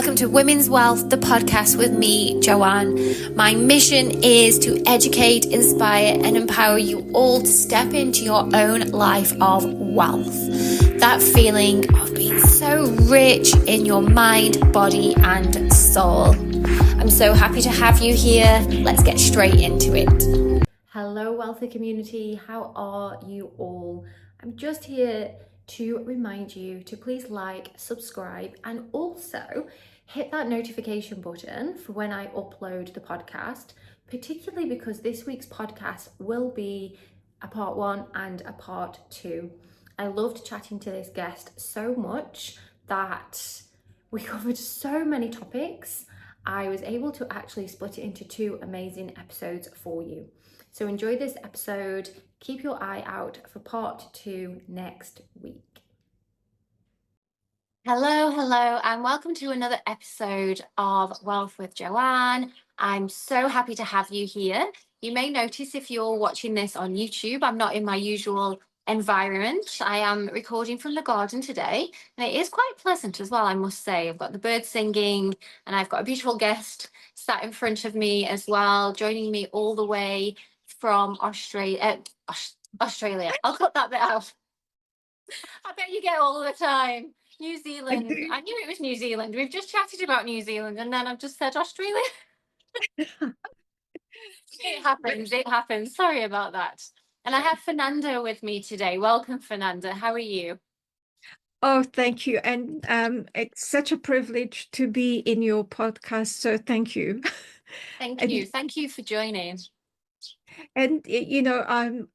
welcome to Women's Wealth, the podcast with me, Joanne. My mission is to educate, inspire, and empower you all to step into your own life of wealth. That feeling of being so rich in your mind, body, and soul. I'm so happy to have you here. Let's get straight into it. Hello, wealthy community. How are you all? I'm just here to remind you to please like, subscribe, and also hit that notification button for when I upload the podcast, particularly because this week's podcast will be a part 1 and a part 2. I loved chatting to this guest so much that we covered so many topics. I was able to actually split it into 2 amazing episodes for you. So enjoy this episode. Keep your eye out for part 2 next week. Hello, and welcome to another episode of Wealth with Joanne. I'm so happy to have you here. You may notice if you're watching this on YouTube, I'm not in my usual environment. I am recording from the garden today, and it is quite pleasant as well, I must say. I've got the birds singing, and I've got a beautiful guest sat in front of me as well, joining me all the way from Australia. I'll cut that bit out. I bet you get all the time. New Zealand. I knew it was New Zealand. We've just chatted about New Zealand, and then I've just said Australia. It happens. Sorry about that. And I have Fernanda with me today. Welcome, Fernanda. How are you? Oh, thank you. And it's such a privilege to be in your podcast. So thank you. Thank you. Thank you for joining. And,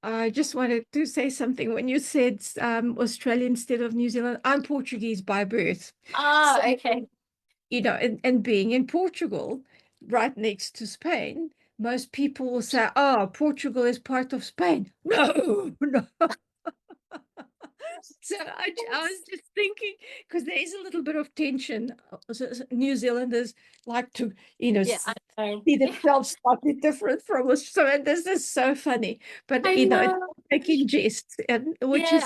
I just wanted to say something. When you said Australia instead of New Zealand, I'm Portuguese by birth. Ah, so, okay. And being in Portugal, right next to Spain, most people will say, oh, Portugal is part of Spain. No, no. So I was just thinking, because there is a little bit of tension. New Zealanders like to, see themselves slightly different from us. So and this is so funny, but it's making jest, and which is.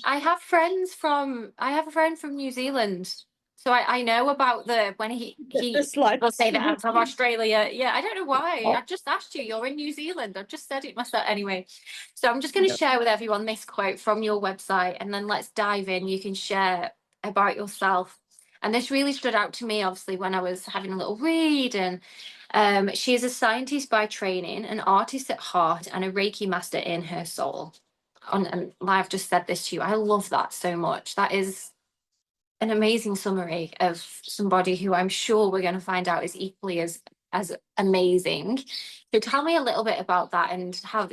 I have a friend from New Zealand. So I know about when he will say that I'm from Australia. Yeah, I don't know why. I just asked you. You're in New Zealand. I've just said it myself anyway. So I'm just going to share with everyone this quote from your website, and then let's dive in. You can share about yourself. And this really stood out to me, obviously, when I was having a little read. And she is a scientist by training, an artist at heart, and a Reiki master in her soul. And I've just said this to you. I love that so much. That is an amazing summary of somebody who I'm sure we're going to find out is equally as amazing. So tell me a little bit about that and how,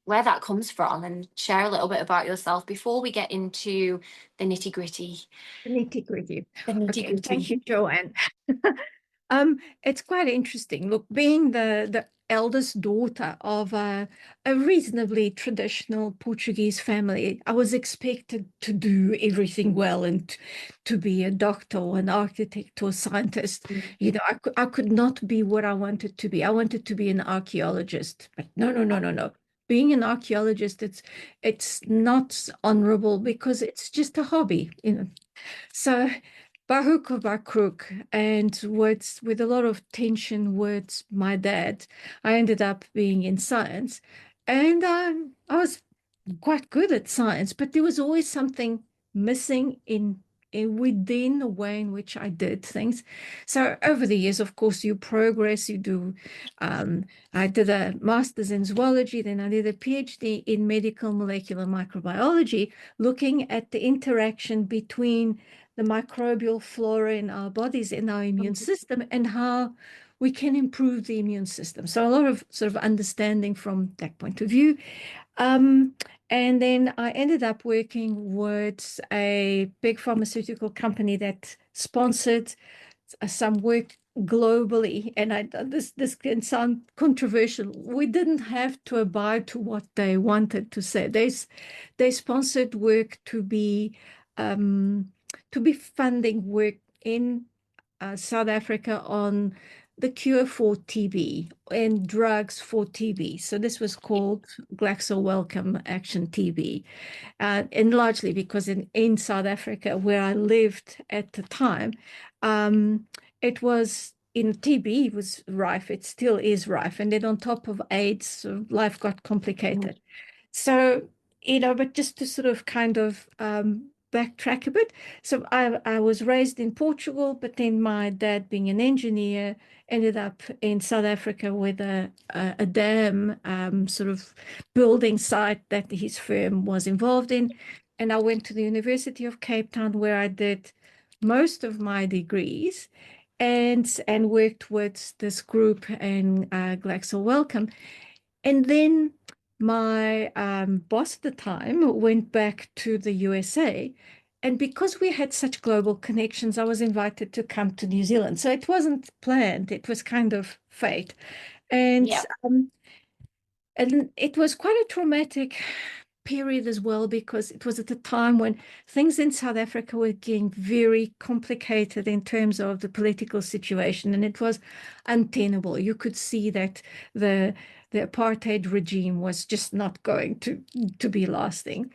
where that comes from, and share a little bit about yourself before we get into the nitty-gritty. Okay, thank you, Joanne. It's quite interesting. Look, being the eldest daughter of a reasonably traditional Portuguese family, I was expected to do everything well and to be a doctor or an architect or scientist. I could not be what I wanted to be. I wanted to be an archaeologist, but no. Being an archaeologist, it's not honorable because it's just a hobby, So by hook or by crook, and with a lot of tension with my dad, I ended up being in science, and I was quite good at science, but there was always something missing in within the way in which I did things. So over the years, of course, you progress. You do. I did a master's in zoology, then I did a PhD in medical molecular microbiology, looking at the interaction between the microbial flora in our bodies, in our immune system, and how we can improve the immune system. So a lot of sort of understanding from that point of view. And then I ended up working with a big pharmaceutical company that sponsored some work globally. And this can sound controversial. We didn't have to abide to what they wanted to say. They sponsored work to be funding work in South Africa on the cure for TB and drugs for TB. So this was called Glaxo Wellcome Action TB. And largely because in South Africa, where I lived at the time, it was in TB was rife. It still is rife. And then on top of AIDS, so life got complicated. So, but just to sort of kind of backtrack a bit. So I was raised in Portugal, but then my dad, being an engineer, ended up in South Africa with a dam sort of building site that his firm was involved in. And I went to the University of Cape Town, where I did most of my degrees and worked with this group and Glaxo Wellcome. And then my boss at the time went back to the USA. And because we had such global connections, I was invited to come to New Zealand. So it wasn't planned, it was kind of fate. And Yeah. and it was quite a traumatic period as well, because it was at a time when things in South Africa were getting very complicated in terms of the political situation, and it was untenable. You could see that the apartheid regime was just not going to be lasting.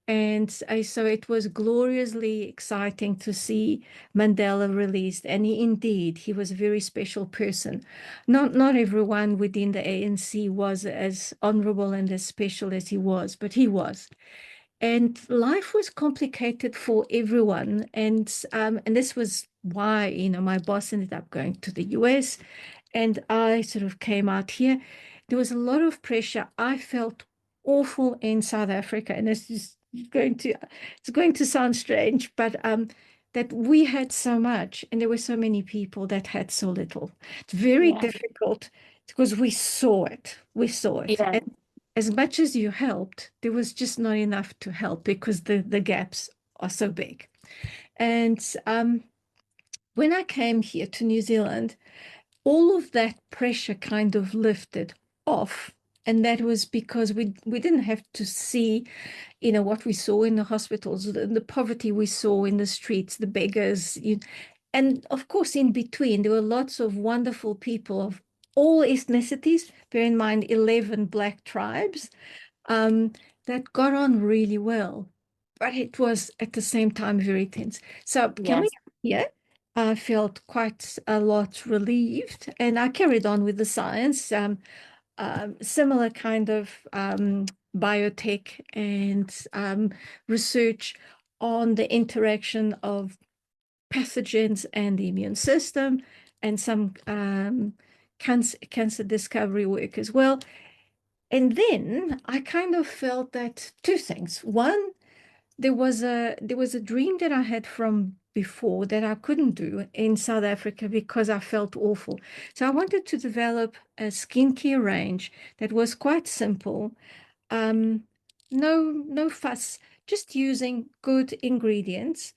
And so it was gloriously exciting to see Mandela released. And he was a very special person. Not everyone within the ANC was as honorable and as special as he was, but he was. And life was complicated for everyone. And this was why, my boss ended up going to the US and I sort of came out here. There was a lot of pressure. I felt awful in South Africa, and it's going to sound strange, but that we had so much and there were so many people that had so little. It's very Yeah. difficult because we saw it. We saw it. Yeah. And as much as you helped, there was just not enough to help because the gaps are so big. And when I came here to New Zealand, all of that pressure kind of lifted off. And that was because we didn't have to see, what we saw in the hospitals, the poverty we saw in the streets, the beggars. And of course, in between, there were lots of wonderful people of all ethnicities. Bear in mind, 11 Black tribes that got on really well. But it was at the same time very tense. So coming Yes. here, I felt quite a lot relieved, and I carried on with the science, similar kind of biotech and research on the interaction of pathogens and the immune system, and some cancer discovery work as well. And then I kind of felt that two things. One, there was a dream that I had from before that I couldn't do in South Africa because I felt awful. So I wanted to develop a skincare range that was quite simple, um, no fuss, just using good ingredients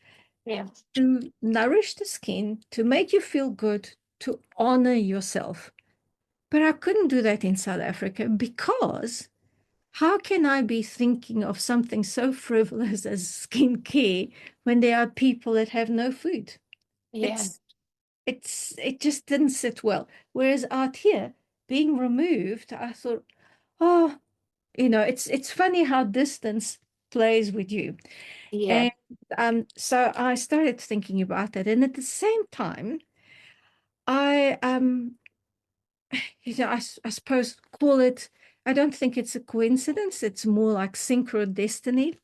Yeah. to nourish the skin, to make you feel good, to honor yourself. But I couldn't do that in South Africa because how can I be thinking of something so frivolous as skincare when there are people that have no food? Yeah. It's it just didn't sit well. Whereas out here, being removed, I thought, oh, it's funny how distance plays with you. Yeah. And so I started thinking about that. And at the same time, I I suppose call it, I don't think it's a coincidence. It's more like synchro destiny.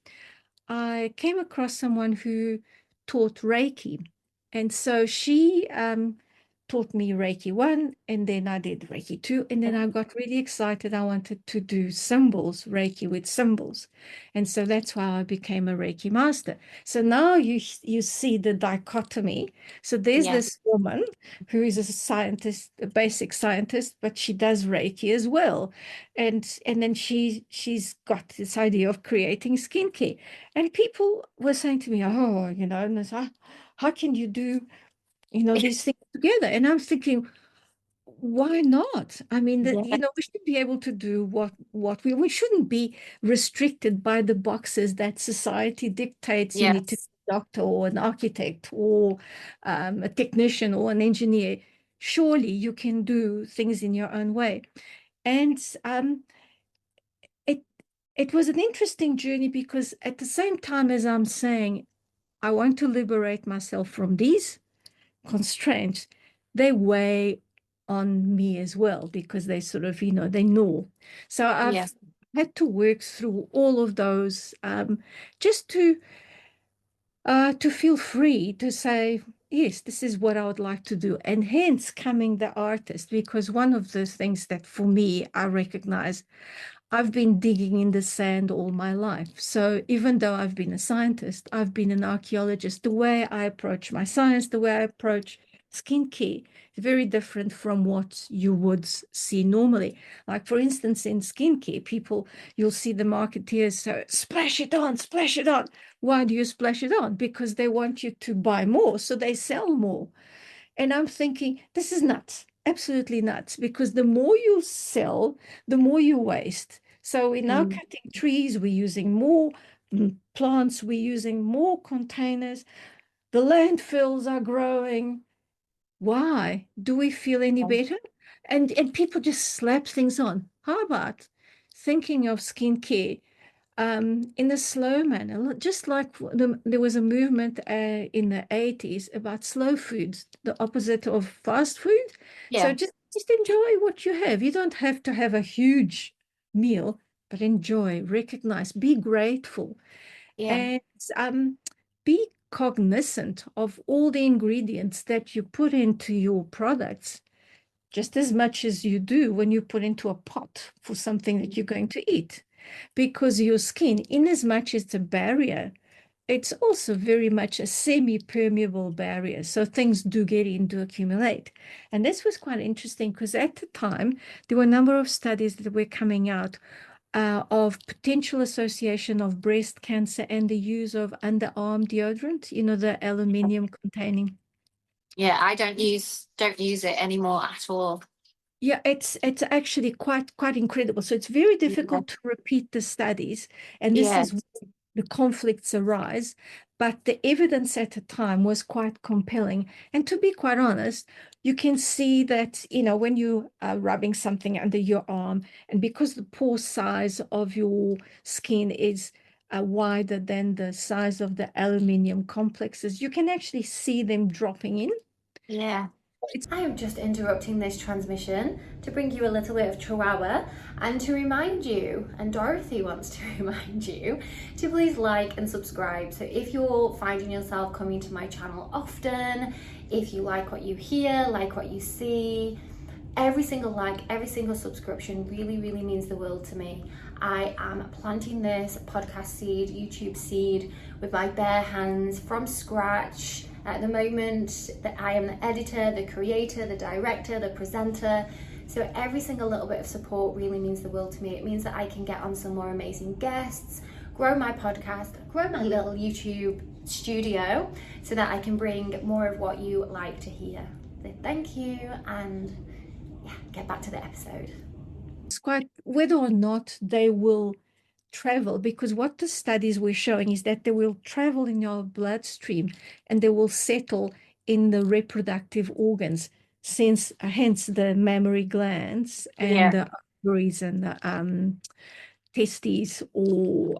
I came across someone who taught Reiki. And so she taught me Reiki 1, and then I did Reiki 2, and then I got really excited. I wanted to do symbols, Reiki with symbols. And so that's why I became a Reiki master. So now you see the dichotomy. So there's Yeah. this woman who is a scientist, a basic scientist, but she does Reiki as well. And then she's got this idea of creating skincare. And people were saying to me, oh, and they say, how can you do, these things together? And I'm thinking, why not? I mean, Yeah. we should be able to do what we shouldn't be restricted by the boxes that society dictates. You need to be Yes. a doctor or an architect or a technician or an engineer. surely you can do things in your own way. And it it was an interesting journey because at the same time as I'm saying, I want to liberate myself from these constraints, they weigh on me as well because they sort of, they gnaw. So Yeah. I've had to work through all of those just to feel free to say, yes, this is what I would like to do. And hence coming the artist, because one of the things that for me, I recognize I've been digging in the sand all my life. So even though I've been a scientist, I've been an archaeologist. The way I approach my science, the way I approach skincare is very different from what you would see normally. Like for instance, in skincare, you'll see the marketeers say, splash it on, splash it on. Why do you splash it on? Because they want you to buy more, so they sell more. And I'm thinking, this is nuts, absolutely nuts, because the more you sell, the more you waste. So we're now Mm. cutting trees, we're using more plants, we're using more containers, the landfills are growing. Why? Do we feel any better? And people just slap things on. How about thinking of skincare in a slow manner, just like there was a movement in the 80s about slow foods, the opposite of fast food. So Yeah. just enjoy what you have. You don't have to have a huge meal, but enjoy, recognize, be grateful, Yeah. and be cognizant of all the ingredients that you put into your products just as much as you do when you put into a pot for something that you're going to eat. Because your skin, in as much as it's a barrier, it's also very much a semi-permeable barrier. So things do get in to accumulate. And this was quite interesting because at the time, there were a number of studies that were coming out of potential association of breast cancer and the use of underarm deodorant, the aluminium containing. Yeah, I don't use it anymore at all. Yeah, it's actually quite incredible. So it's very Yeah. difficult to repeat the studies, and this Yeah. is where the conflicts arise. But the evidence at the time was quite compelling. And to be quite honest, you can see that, when you are rubbing something under your arm, and because the pore size of your skin is wider than the size of the aluminium complexes, you can actually see them dropping in. Yeah. It's I am just interrupting this transmission to bring you a little bit of Chihuahua and to remind you, and Dorothy wants to remind you, to please like and subscribe. So if you're finding yourself coming to my channel often, if you like what you hear, like what you see, every single like, every single subscription really, really means the world to me. I am planting this podcast seed, YouTube seed, with my bare hands from scratch. At the moment, that I am the editor, the creator, the director, the presenter. So every single little bit of support really means the world to me. It means that I can get on some more amazing guests, grow my podcast, grow my little YouTube studio, so that I can bring more of what you like to hear. So thank you, and yeah, get back to the episode. quite whether or not they will travel, because what the studies were showing is that they will travel in your bloodstream and they will settle in the reproductive organs, since hence the mammary glands and Yeah. the ovaries and the testes, or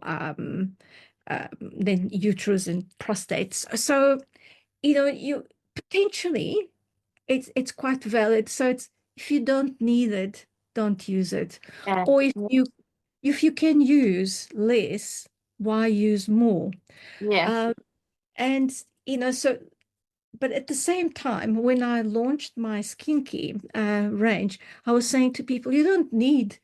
then uterus and prostates. So you potentially, it's quite valid. So it's, if you don't need it, don't use it. Yeah. Or if you can use less, why use more? Yeah. Um, and so, but at the same time, when I launched my skincare range, I was saying to people, you don't need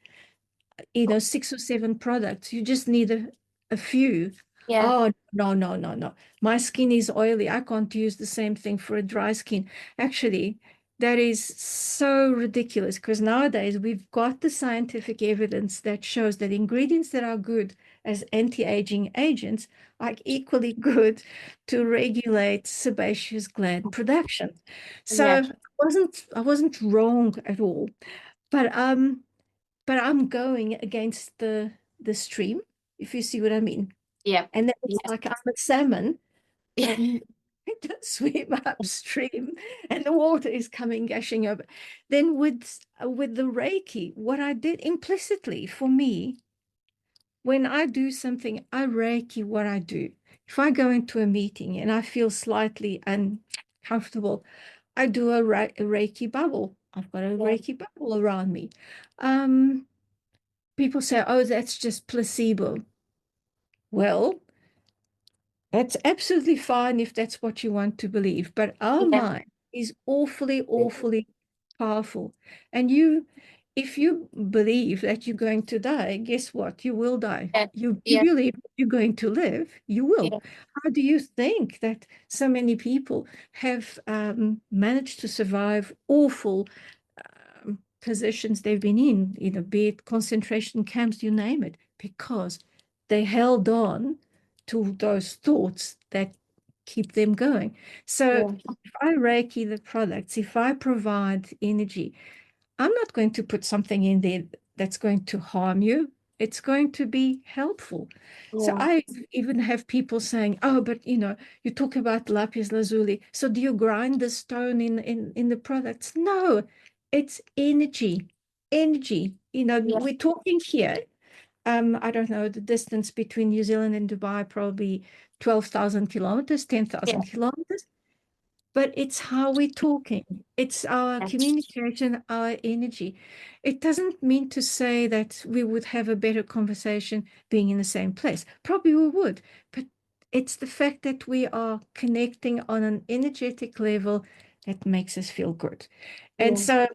6 or 7 products. You just need a few. Yeah. Oh, no, no, no, no. My skin is oily. I can't use the same thing for a dry skin. Actually, that is so ridiculous, because nowadays we've got the scientific evidence that shows that ingredients that are good as anti-aging agents are equally good to regulate sebaceous gland production. Yeah. So I wasn't wrong at all. But I'm going against the stream, if you see what I mean. Yeah. And then it's Yeah. like I'm a salmon, Yeah. and to swim upstream and the water is coming gushing over. Then with the Reiki, what I did implicitly for me, when I do something, I Reiki what I do. If I go into a meeting and I feel slightly uncomfortable, I do a Reiki bubble. I've got a Reiki bubble around me. People say, oh, that's just placebo. Well, that's absolutely fine if that's what you want to believe. But our Yeah. mind is awfully, awfully powerful. And if you believe that you're going to die, guess what? You will die. Yeah. You Yeah. believe you're going to live, you will. Yeah. How do you think that so many people have managed to survive awful positions they've been in, be it concentration camps, you name it, because they held on to those thoughts that keep them going. So Yeah. if I Reiki the products, if I provide energy, I'm not going to put something in there that's going to harm you. It's going to be helpful. So Yeah. I even have people saying, oh, but you talk about lapis lazuli. So do you grind the stone in the products? No, it's energy. Energy. Yeah. We're talking here. I don't know, the distance between New Zealand and Dubai, probably 12,000 kilometers, 10,000 Yeah. kilometers. But it's how we're talking. It's our communication, our energy. It doesn't mean to say that we would have a better conversation being in the same place. Probably we would, but it's the fact that we are connecting on an energetic level that makes us feel good. And Yeah. so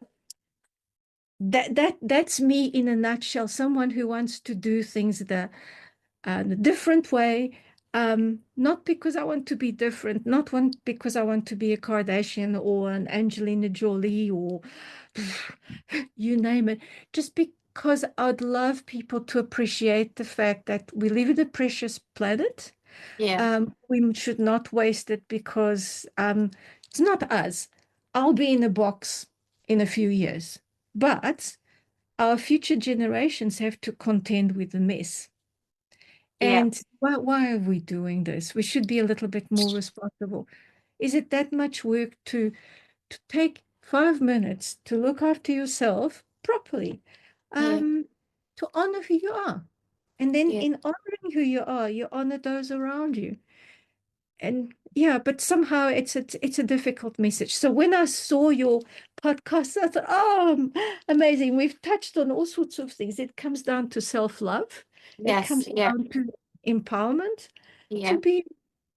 that's me in a nutshell. Someone who wants to do things a different way. Not because I want to be different, because I want to be a Kardashian or an Angelina Jolie or you name it, just because I'd love people to appreciate the fact that we live in a precious planet. Yeah. We should not waste it because it's not us. I'll be in a box in a few years, but our future generations have to contend with the mess. Yeah. And why are we doing this? We should be a little bit more responsible. Is it that much work to take 5 minutes to look after yourself properly, Yeah. to honor who you are? And then Yeah. in honoring who you are, you honor those around you. And yeah, but somehow it's a difficult message. So when I saw your podcast, I thought, oh, amazing. We've touched on all sorts of things. It comes down to self-love. It Yes. comes Yeah. down to empowerment, to Yeah. be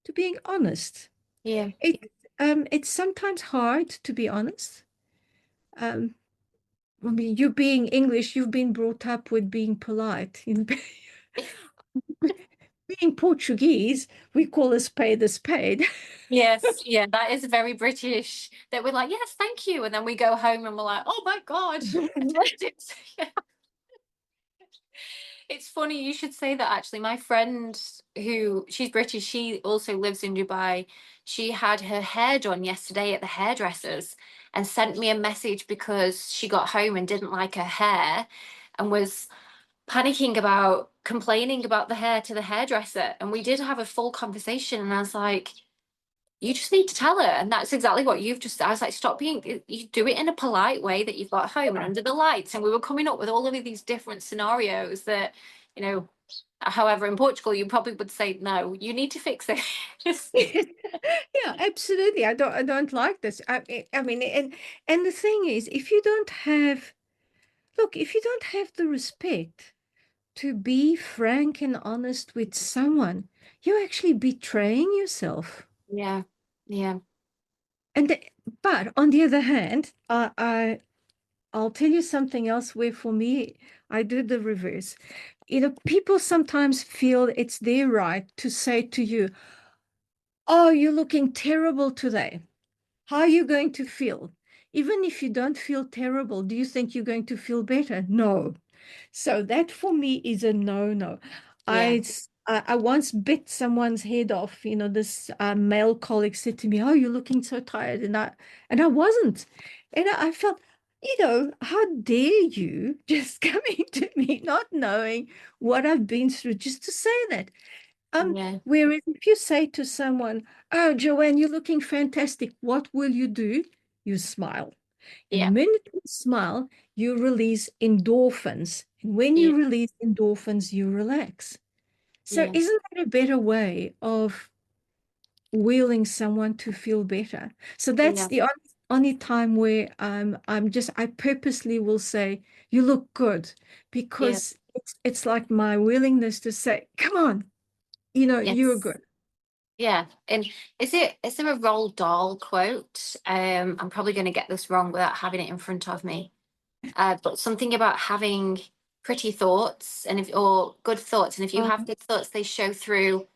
to being honest. Yeah. It's sometimes hard to be honest. Um, I mean, you being English, you've been brought up with being polite. Being Portuguese, we call a spade a spade. Yes, yeah, that is very British. That we're like, yes, thank you, and then we go home and we're like, oh my God, I did. Yeah. It's funny you should say that actually. My friend who she's British, she also lives in Dubai. She had her hair done yesterday at the hairdresser's and sent me a message because she got home and didn't like her hair and was panicking about complaining about the hair to the hairdresser. And we did have a full conversation, and I was like, you just need to tell her. And that's exactly what you've just, I was like, stop being, you do it in a polite way that you've got home and under the lights. And we were coming up with all of these different scenarios that, you know, however, in Portugal, you probably would say, no, you need to fix it. Yeah, absolutely. I don't like this. I mean, and the thing is, if you don't have the respect to be frank and honest with someone, you're actually betraying yourself. Yeah, yeah, And but on the other hand, I'll tell you something else where for me, I do the reverse. People sometimes feel it's their right to say to you, oh, you're looking terrible today. How are you going to feel? Even if you don't feel terrible, do you think you're going to feel better? No. So that for me is a no-no. yeah, I once bit someone's head off. This male colleague said to me, "Oh, you're looking so tired," and I wasn't, and I felt, how dare you just coming to me not knowing what I've been through just to say that. Yeah. Whereas if you say to someone, "Oh, Joanne, you're looking fantastic. What will you do?" You smile. And the Yeah. minute you smile, you release endorphins. And when Yeah. you release endorphins, you relax. So Yeah. isn't that a better way of willing someone to feel better? So that's Yeah. the only time where I purposely will say, "You look good," Yeah. because it's like my willingness to say, "Come on, you're Yes. good." Yeah. And is there a Roald Dahl quote? I'm probably going to get this wrong without having it in front of me. But something about having pretty thoughts and if or good thoughts, and if you Uh, have good thoughts, they show through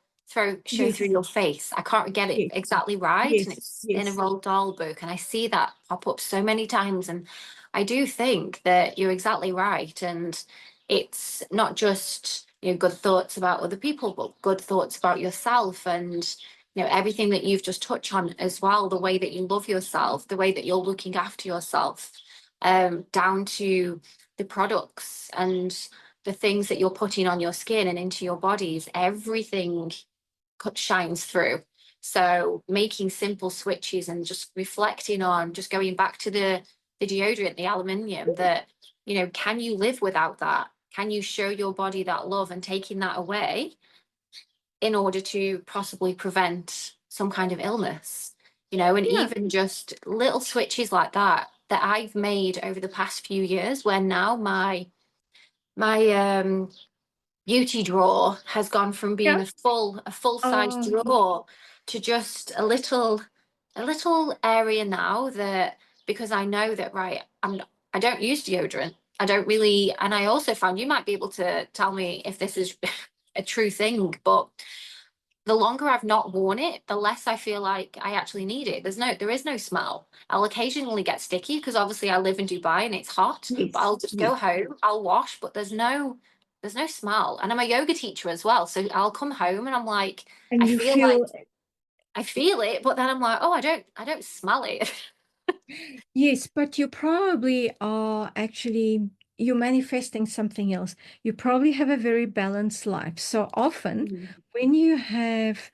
yes, your face. I can't get it yes, exactly right, and yes, it's in a yes. Roald Dahl book, and I see that pop up so many times, and I do think that you're exactly right, and it's not just good thoughts about other people, but good thoughts about yourself, and everything that you've just touched on as well, the way that you love yourself, the way that you're looking after yourself, down to the products and the things that you're putting on your skin and into your bodies, everything shines through. So making simple switches and just reflecting on, just going back to the deodorant, the aluminium, that, can you live without that? Can you show your body that love, and taking that away in order to possibly prevent some kind of illness? And Yeah, even just little switches like that I've made over the past few years, where now my beauty drawer has gone from yeah. being a full size Oh, drawer to just a little area now, that because I know that, right, I don't use deodorant. I don't really, and I also found, you might be able to tell me if this is a true thing, but the longer I've not worn it, the less I feel like I actually need it. There is no smell. I'll occasionally get sticky because obviously I live in Dubai and it's hot, but yes, I'll just yes. go home, I'll wash, but there's no smell. And I'm a yoga teacher as well. So I'll come home and I'm like, And I you feel like feel, I feel it, but then I'm like, oh, I don't smell it. yes, but you probably are actually, you're manifesting something else. You probably have a very balanced life. So often, Mm. when you have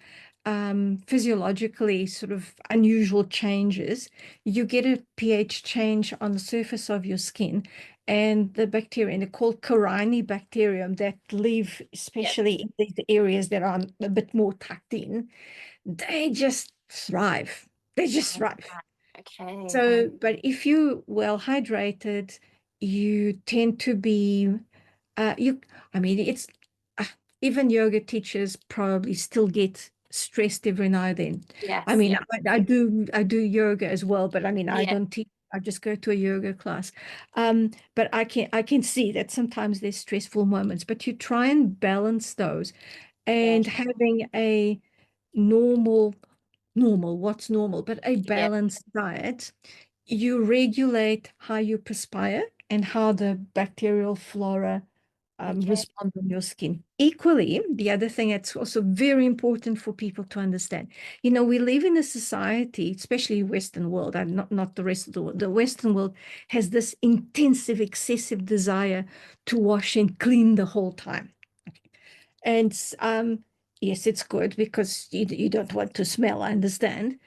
physiologically sort of unusual changes, you get a pH change on the surface of your skin. And the bacteria, and they're called Corynebacterium, that live Yes. especially in these areas that are a bit more tucked in, they just thrive. They just thrive. Okay. So, but if you well hydrated, you tend to be I mean, it's uh, even yoga teachers probably still get stressed every now and then. I Yes. mean, Yeah. I do yoga as well, but I mean, I Yeah. don't teach. I just go to a yoga class. But I can see that sometimes there's stressful moments, but you try and balance those, Yeah. and having a normal, what's normal, but a Yeah. balanced diet, you regulate how you perspire and how the bacterial flora Okay. respond on your skin. Equally, the other thing that's also very important for people to understand, we live in a society, especially Western world, and not the rest of the world. The Western world has this intensive, excessive desire to wash and clean the whole time. And yes, it's good because you don't want to smell, I understand.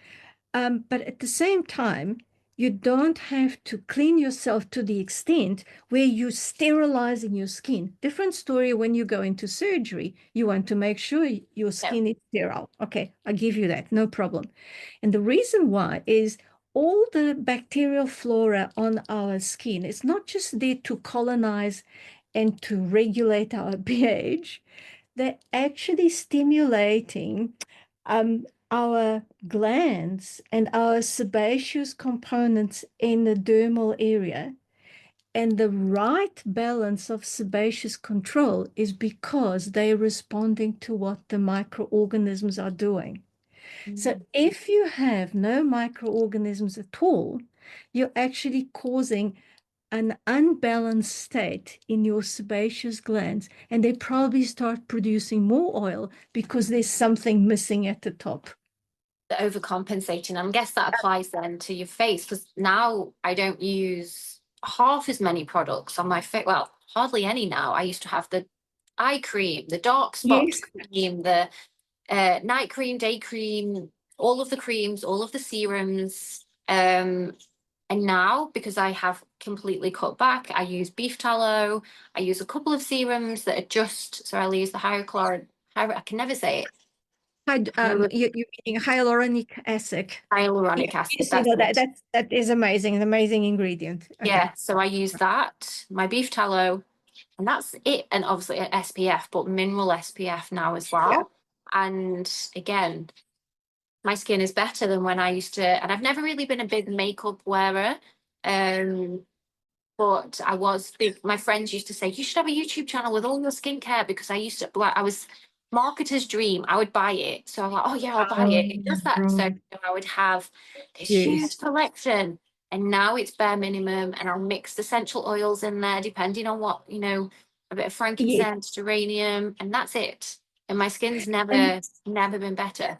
But at the same time, you don't have to clean yourself to the extent where you're sterilizing your skin. Different story when you go into surgery. You want to make sure your No. skin is sterile. Okay, I give you that, no problem. And the reason why is all the bacterial flora on our skin, it's not just there to colonize and to regulate our pH, they're actually stimulating our glands and our sebaceous components in the dermal area. And the right balance of sebaceous control is because they're responding to what the microorganisms are doing. So Mm. if you have no microorganisms at all, you're actually causing an unbalanced state in your sebaceous glands, and they probably start producing more oil because there's something missing at the top. The overcompensating. I guess that applies then to your face, because now I don't use half as many products on my face. Well, hardly any now. I used to have the eye cream, the dark spots Yes. cream, the night cream, day cream, all of the creams, all of the serums. And now, because I have completely cut back, I use beef tallow. I use a couple of serums that are just, so I'll use the I can never say it. You're meaning hyaluronic acid. Hyaluronic acid, Yes, that's it. that is amazing, an amazing ingredient. Okay. Yeah, so I use that, my beef tallow, and that's it. And obviously SPF, but mineral SPF now as Yeah. well. And again, my skin is better than when I used to, and I've never really been a big makeup wearer. But I was big. My friends used to say, you should have a YouTube channel with all your skincare, because I used to, like, I was marketer's dream. I would buy it. So I'm like, oh yeah, I'll buy it. It does that. So Right. I would have this Yes. huge collection. And now it's bare minimum, and I'll mix essential oils in there, depending on what, a bit of Yes. frankincense, geranium, and that's it. And my skin's And never been better.